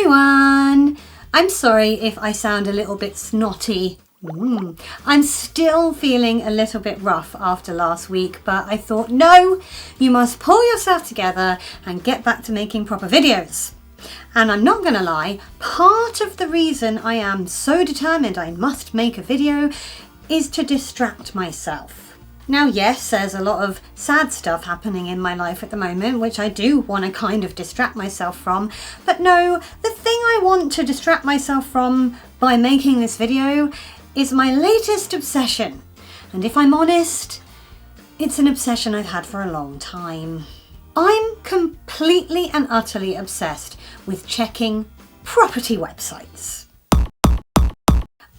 everyone! I'm sorry if I sound a little bit snotty. I'm still feeling a little bit rough after last week, but I thought, no, you must pull yourself together and get back to making proper videos. And I'm not gonna lie, part of the reason I am so determined I must make a video is to distract myself. Now, yes, there's a lot of sad stuff happening in my life at the moment, which I do want to kind of distract myself from. But no, the thing I want to distract myself from by making this video is my latest obsession. And if I'm honest, it's an obsession I've had for a long time. I'm completely and utterly obsessed with checking property websites.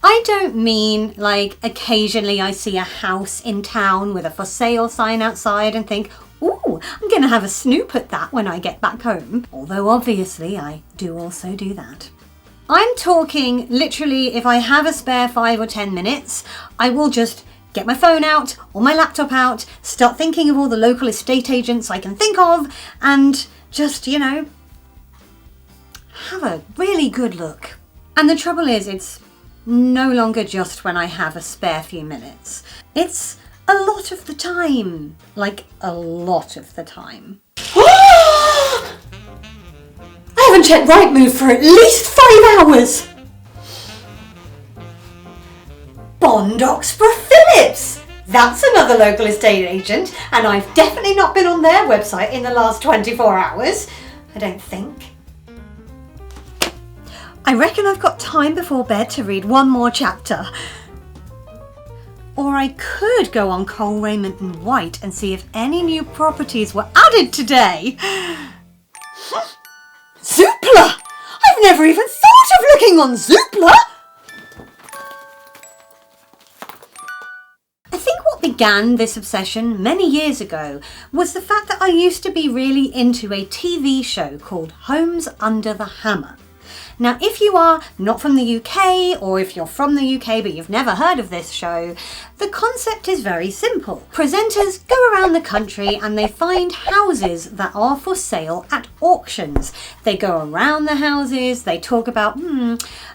I don't mean like occasionally I see a house in town with a for sale sign outside and think, ooh, I'm gonna have a snoop at that when I get back home. Although obviously I do also do that. I'm talking literally if I have a spare 5 or 10 minutes, I will just get my phone out or my laptop out, start thinking of all the local estate agents I can think of and just, you know, have a really good look. And the trouble is, it's no longer just when I have a spare few minutes. It's a lot of the time. Like, a lot of the time. I haven't checked Rightmove for at least 5 hours! Bond Oxborough Phillips! That's another local estate agent, and I've definitely not been on their website in the last 24 hours. I don't think. I reckon I've got time before bed to read one more chapter. Or I could go on Cole, Raymond and White and see if any new properties were added today. Zoopla! I've never even thought of looking on Zoopla! I think what began this obsession many years ago was the fact that I used to be really into a TV show called Homes Under the Hammer. Now, if you are not from the UK, or if you're from the UK but you've never heard of this show, the concept is very simple. Presenters go around the country and they find houses that are for sale at auctions. They go around the houses, they talk about,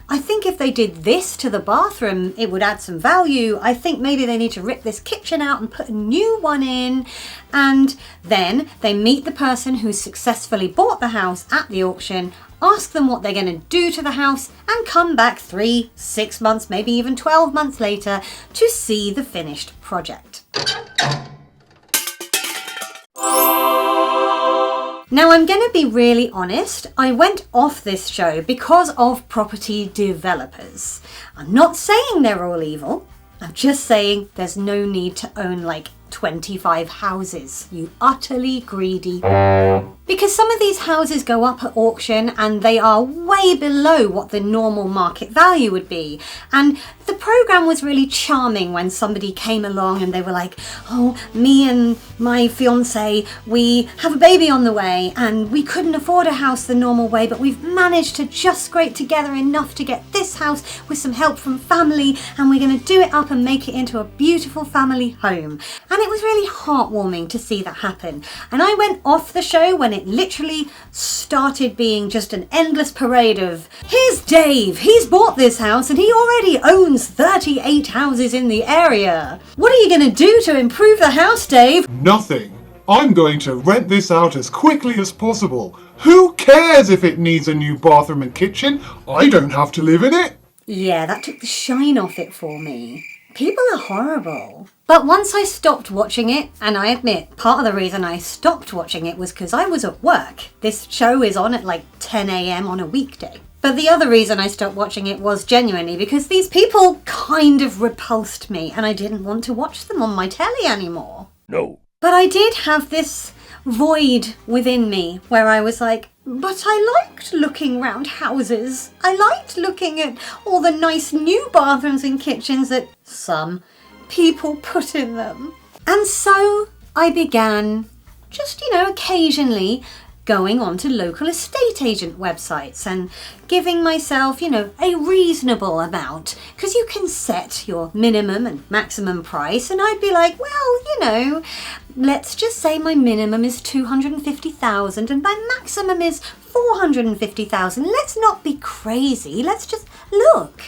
I think if they did this to the bathroom, it would add some value. I think maybe they need to rip this kitchen out and put a new one in. And then they meet the person who successfully bought the house at the auction, ask them what they're going to do to the house, and come back 3, 6 months, maybe even 12 months later to see the finished project. Now, I'm going to be really honest, I went off this show because of property developers. I'm not saying they're all evil, I'm just saying there's no need to own like 25 houses, you utterly greedy. Because some of these houses go up at auction and they are way below what the normal market value would be. And the programme was really charming when somebody came along and they were like, oh, me and my fiance, we have a baby on the way and we couldn't afford a house the normal way, but we've managed to just scrape together enough to get this house with some help from family, and we're going to do it up and make it into a beautiful family home. And it was really heartwarming to see that happen. And I went off the show when it literally started being just an endless parade of, here's Dave, he's bought this house and he already owns 38 houses in the area. What are you going to do to improve the house, Dave? Nothing. I'm going to rent this out as quickly as possible. Who cares if it needs a new bathroom and kitchen? I don't have to live in it. Yeah, that took the shine off it for me. People are horrible. But once I stopped watching it, and I admit part of the reason I stopped watching it was because I was at work. This show is on at like 10 a.m. on a weekday. But the other reason I stopped watching it was genuinely because these people kind of repulsed me and I didn't want to watch them on my telly anymore. No. But I did have this void within me where I was like, but I liked looking round houses. I liked looking at all the nice new bathrooms and kitchens that some people put in them. And so I began just, occasionally going on to local estate agent websites and giving myself, a reasonable amount, because you can set your minimum and maximum price, and I'd be like, well, let's just say my minimum is 250,000 and my maximum is 450,000. Let's not be crazy. Let's just look.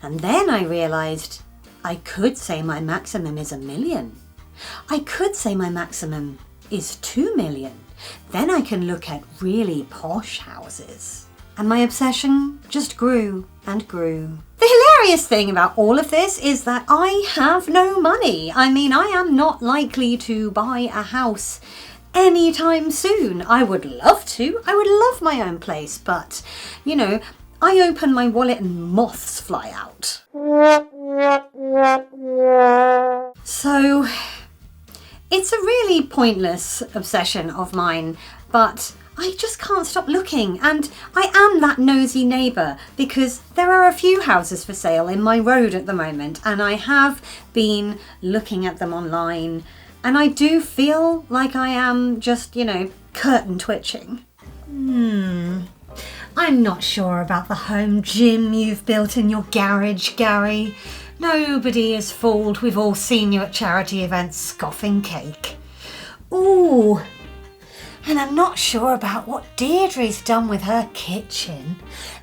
And then I realized I could say my maximum is 1 million. I could say my maximum is 2 million. Then I can look at really posh houses. And my obsession just grew and grew. The hilarious thing about all of this is that I have no money. I mean, I am not likely to buy a house anytime soon. I would love to. I would love my own place, but, I open my wallet and moths fly out. So, it's a really pointless obsession of mine, but I just can't stop looking, and I am that nosy neighbour because there are a few houses for sale in my road at the moment, and I have been looking at them online, and I do feel like I am just, curtain twitching. I'm not sure about the home gym you've built in your garage, Gary. Nobody is fooled. We've all seen you at charity events scoffing cake. Ooh, and I'm not sure about what Deirdre's done with her kitchen.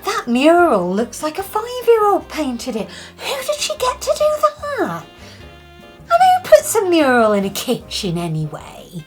That mural looks like a 5-year-old painted it. Who did she get to do that? And who puts a mural in a kitchen anyway?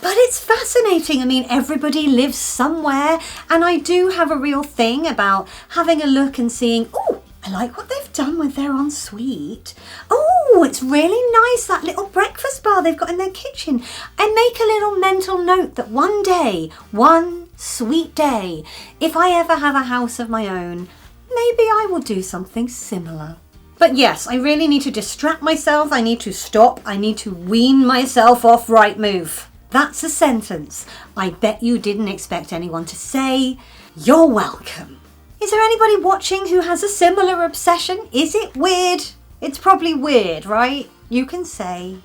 But it's fascinating. I mean, everybody lives somewhere, and I do have a real thing about having a look and seeing, oh, I like what they've done with their ensuite. Oh, it's really nice, that little breakfast bar they've got in their kitchen. And make a little mental note that one day, one sweet day, if I ever have a house of my own, maybe I will do something similar. But yes, I really need to distract myself. I need to stop. I need to wean myself off Rightmove. That's a sentence I bet you didn't expect anyone to say. You're welcome. Is there anybody watching who has a similar obsession? Is it weird? It's probably weird, right? You can say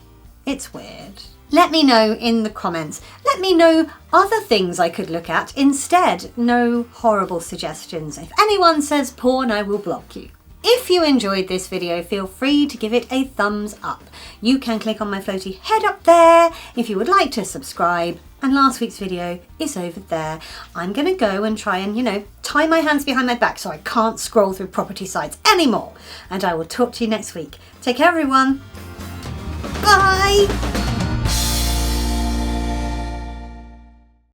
it's weird. Let me know in the comments. Let me know other things I could look at instead. No horrible suggestions. If anyone says porn, I will block you. If you enjoyed this video, feel free to give it a thumbs up. You can click on my floaty head up there if you would like to subscribe. And last week's video is over there. I'm going to go and try and, tie my hands behind my back so I can't scroll through property sites anymore. And I will talk to you next week. Take care, everyone. Bye.